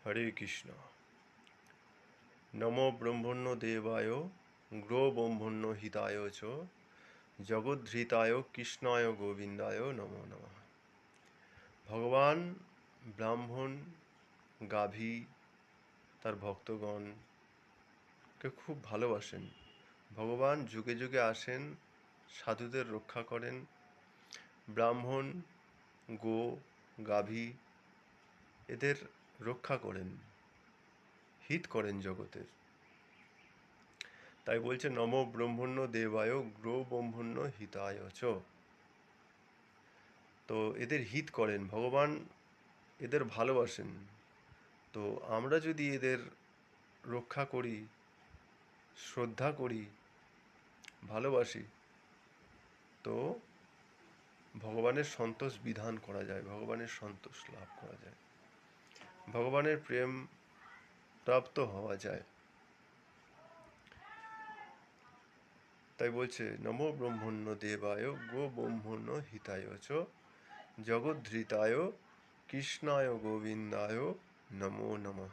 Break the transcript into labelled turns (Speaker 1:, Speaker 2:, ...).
Speaker 1: হরে কৃষ্ণ। নমো ব্রহ্মণ্য দেবায় grow ব্রহ্মণ্য হিতায় চ জগদ্ধৃতায় কৃষ্ণায় গোবিন্দায় নমো নমঃ। ভগবান ব্রাহ্মণ গাভী তার ভক্তগণকে খুব ভালোবাসেন। ভগবান যুগে যুগে আসেন, সাধুদের রক্ষা করেন। ব্রাহ্মণ, গো, গাভী এদের রক্ষা করেন, হিত করেন জগতের। তাই বলছে নমো ব্রহ্মণ্য দেবায় গ্রো ব্রহ্মণ্য হিতায় চ। তো এদের হিত করেন ভগবান, এদের ভালোবাসেন। তো আমরা যদি এদের রক্ষা করি, শ্রদ্ধা করি, ভালোবাসি, তো ভগবানের সন্তোষ বিধান করা যায়, ভগবানের সন্তোষ লাভ করা যায়, ভগবানের প্রেম প্রাপ্ত হওয়া যায়। তাই বলছে নমো ব্রহ্মণ্য দেবায় গো ব্রহ্মণ্য হিতায় চ জগদ্ধৃতায় কৃষ্ণায় গোবিন্দায় নমো নমঃ।